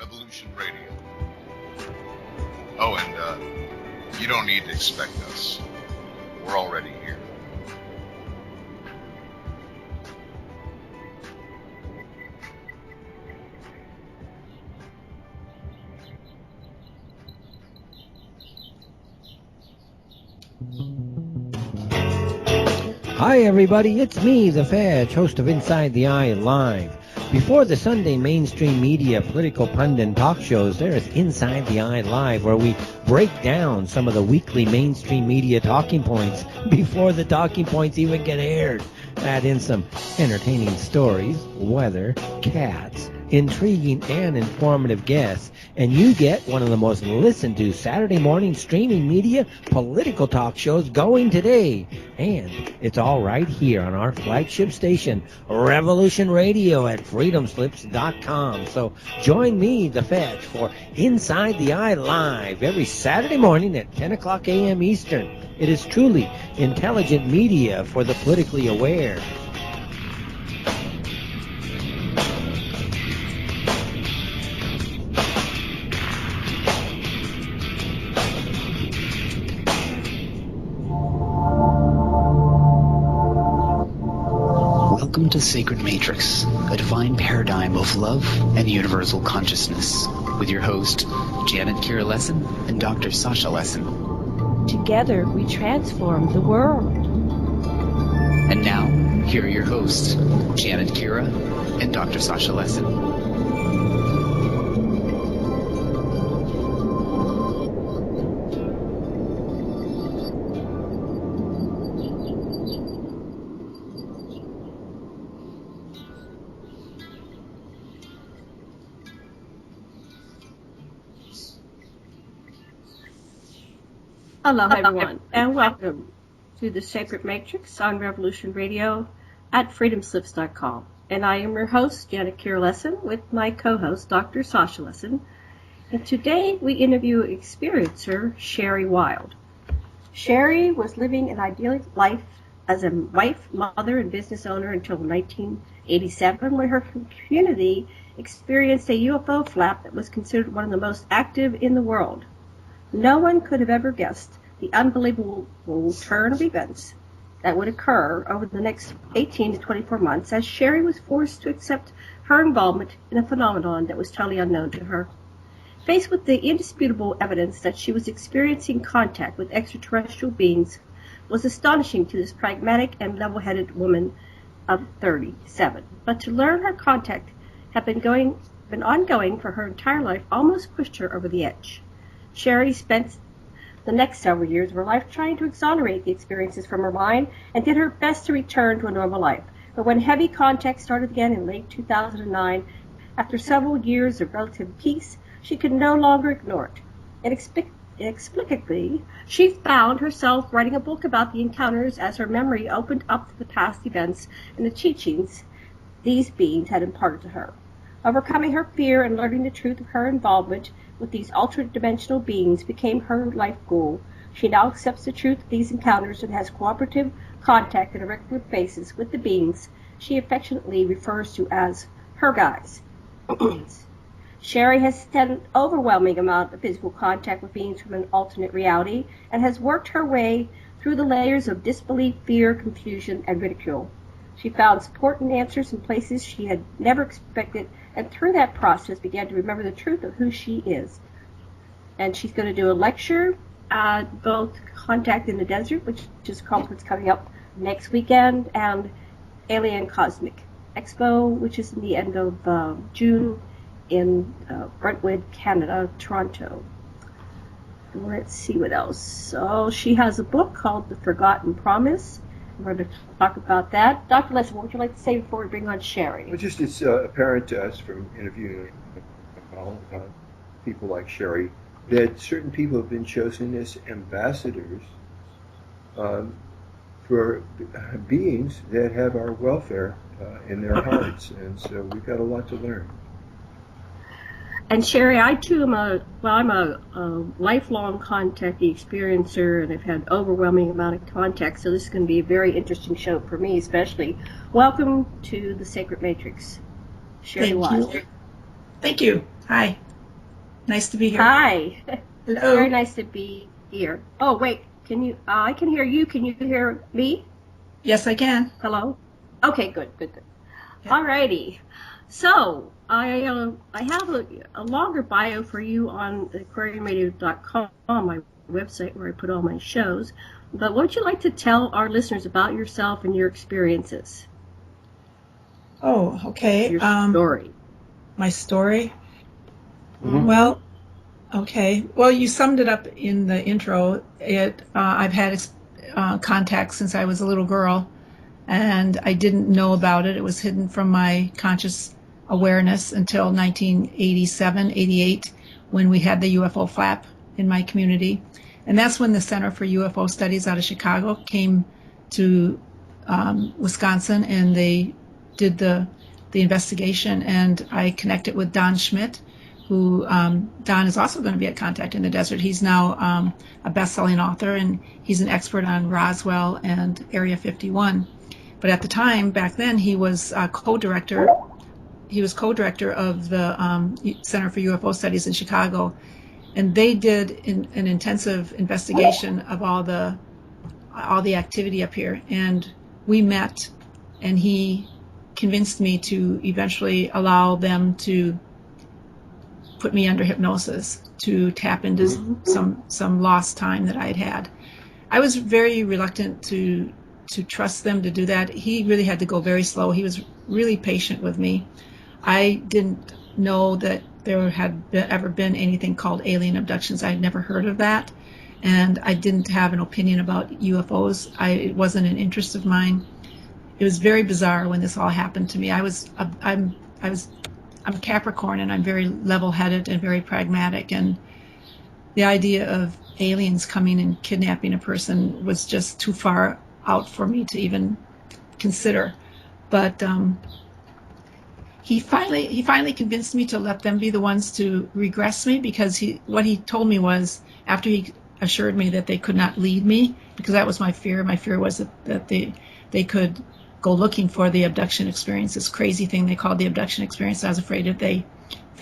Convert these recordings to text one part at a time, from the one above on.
Revolution Radio. Oh, and you don't need to expect us. We're already here. Hi everybody, it's me, the Fetch, host of Inside the Eye Live. Before the Sunday mainstream media political pundit talk shows, there is Inside the Eye Live, where we break down some of the weekly mainstream media talking points before the talking points even get aired. Add in some entertaining stories, weather, cats, intriguing and informative guests, and you get one of the most listened to Saturday morning streaming media political talk shows going today. And it's all right here on our flagship station, Revolution Radio at freedomslips.com. So join me, the Fetch, for Inside the Eye Live every Saturday morning at 10 o'clock a.m. Eastern. It is truly intelligent media for the politically aware. Welcome to Sacred Matrix, a divine paradigm of love and universal consciousness, with your host, Janet Kira Lessin and Dr. Sasha Lessin. Together we transform the world. And now, here are your hosts, Janet Kira and Dr. Sasha Lessin. Hello, everyone, and welcome to the Sacred Matrix on Revolution Radio at freedomslips.com. And I am your host, Janet Kira Lessin, with my co-host, Dr. Sasha Lessin. And today we interview experiencer Sherry Wilde. Sherry was living an idyllic life as a wife, mother, and business owner until 1987, when her community experienced a UFO flap that was considered one of the most active in the world. No one could have ever guessed the unbelievable turn of events that would occur over the next 18 to 24 months, as Sherry was forced to accept her involvement in a phenomenon that was totally unknown to her. Faced with the indisputable evidence that she was experiencing contact with extraterrestrial beings was astonishing to this pragmatic and level-headed woman of 37. But to learn her contact had been ongoing for her entire life almost pushed her over the edge. Sherry spent the next several years of her life trying to exonerate the experiences from her mind and did her best to return to a normal life. But when heavy contact started again in late 2009, after several years of relative peace, she could no longer ignore it. Inexplicably, she found herself writing a book about the encounters as her memory opened up to the past events and the teachings these beings had imparted to her. Overcoming her fear and learning the truth of her involvement with these ultra-dimensional beings became her life goal. She now accepts the truth of these encounters and has cooperative contact on a regular basis with the beings she affectionately refers to as her guides. Sherry has had an overwhelming amount of physical contact with beings from an alternate reality and has worked her way through the layers of disbelief, fear, confusion, and ridicule. She found support and answers in places she had never expected, and through that process began to remember the truth of who she is. And she's going to do a lecture, both Contact in the Desert, which is a conference coming up next weekend, and Alien Cosmic Expo, which is in the end of June in Brentwood, Canada, Toronto. Let's see what else. So she has a book called The Forgotten Promise. We're going to talk about that. Dr. Lessin, what would you like to say before we bring on Sherry? Well, just it's apparent to us from interviewing people like Sherry that certain people have been chosen as ambassadors for beings that have our welfare in their hearts, and so we've got a lot to learn. And Sherry, I too am a lifelong contactee experiencer, and I've had overwhelming amount of contact, so this is going to be a very interesting show for me especially. Welcome to the Sacred Matrix, Sherry Wilde. Thank you. Hi. Nice to be here. Hi. Hello. Very nice to be here. Oh, wait. Can you? I can hear you. Can you hear me? Yes, I can. Hello. Okay. Good. Yeah. All righty. So I have a longer bio for you on aquariumradio.com, my website where I put all my shows. But what would you like to tell our listeners about yourself and your experiences? Oh, okay. Your story. My story? Mm-hmm. Well, okay. Well, you summed it up in the intro. I've had contact since I was a little girl, and I didn't know about it. It was hidden from my conscious awareness until 1987, 88, when we had the UFO flap in my community. And that's when the Center for UFO Studies out of Chicago came to Wisconsin, and they did the investigation. And I connected with Don Schmidt, who Don is also going to be at Contact in the Desert. He's now a best-selling author, and he's an expert on Roswell and Area 51. But at the time, back then, he was co-director. He was co-director of the Center for UFO Studies in Chicago, and they did an intensive investigation of all the activity up here. And we met, and he convinced me to eventually allow them to put me under hypnosis to tap into some lost time that I had had. I was very reluctant to trust them to do that. He really had to go very slow. He was really patient with me. I didn't know that there had ever been anything called alien abductions. I had never heard of that, and I didn't have an opinion about UFOs. It wasn't an interest of mine. It was very bizarre when this all happened to me. I'm Capricorn, and I'm very level-headed and very pragmatic, and the idea of aliens coming and kidnapping a person was just too far out for me to even consider. But he finally convinced me to let them be the ones to regress me, because what he told me was, after he assured me that they could not lead me, because that was my fear. My fear was that they could go looking for the abduction experience, this crazy thing they called the abduction experience. I was afraid if they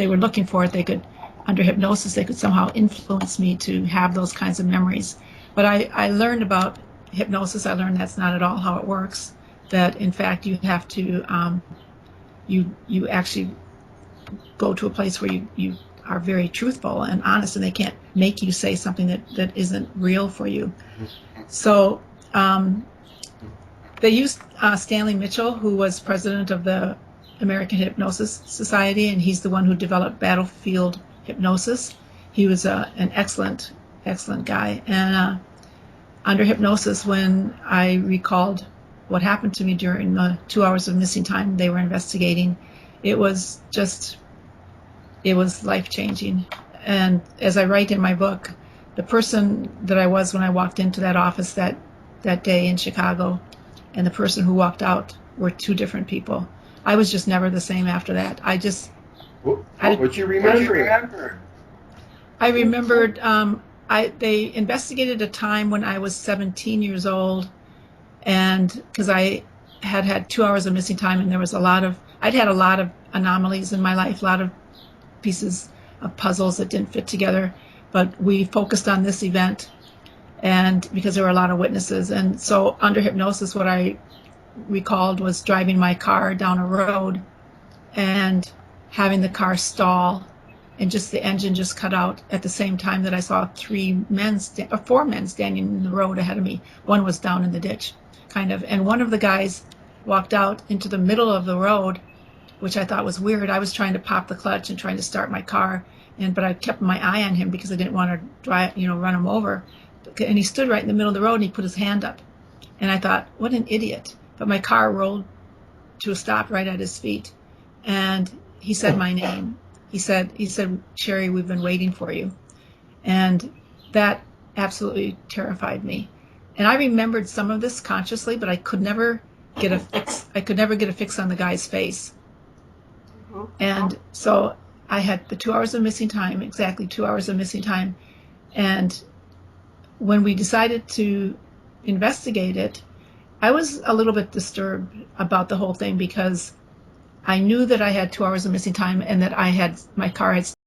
were looking for it, they could, under hypnosis, they could somehow influence me to have those kinds of memories. But I learned about hypnosis. I learned that's not at all how it works, that in fact you have to you actually go to a place where you are very truthful and honest, and they can't make you say something that isn't real for you. So they used Stanley Mitchell, who was president of the American Hypnosis Society, and he's the one who developed battlefield hypnosis. He was an excellent guy. And under hypnosis, when I recalled what happened to me during the 2 hours of missing time they were investigating, it was life-changing. And as I write in my book, the person that I was when I walked into that office that day in Chicago and the person who walked out were two different people. I was just never the same after that. What you remember? I remembered they investigated a time when I was 17 years old, and because I had 2 hours of missing time, and I'd had a lot of anomalies in my life, a lot of pieces of puzzles that didn't fit together, but we focused on this event, and because there were a lot of witnesses. And so under hypnosis, what I recalled was driving my car down a road and having the car stall, and just the engine just cut out at the same time that I saw four men standing in the road ahead of me. One was down in the ditch, kind of, and one of the guys walked out into the middle of the road, which I thought was weird. I was trying to pop the clutch and trying to start my car, but I kept my eye on him because I didn't want to run him over. And he stood right in the middle of the road, and he put his hand up, and I thought, what an idiot. But my car rolled to a stop right at his feet, and he said my name. He said, "Sherry, we've been waiting for you." And that absolutely terrified me. And I remembered some of this consciously, but I could never get a fix on the guy's face. And so I had the 2 hours of missing time, exactly 2 hours of missing time. And when we decided to investigate it, I was a little bit disturbed about the whole thing, because I knew that I had 2 hours of missing time and that my car had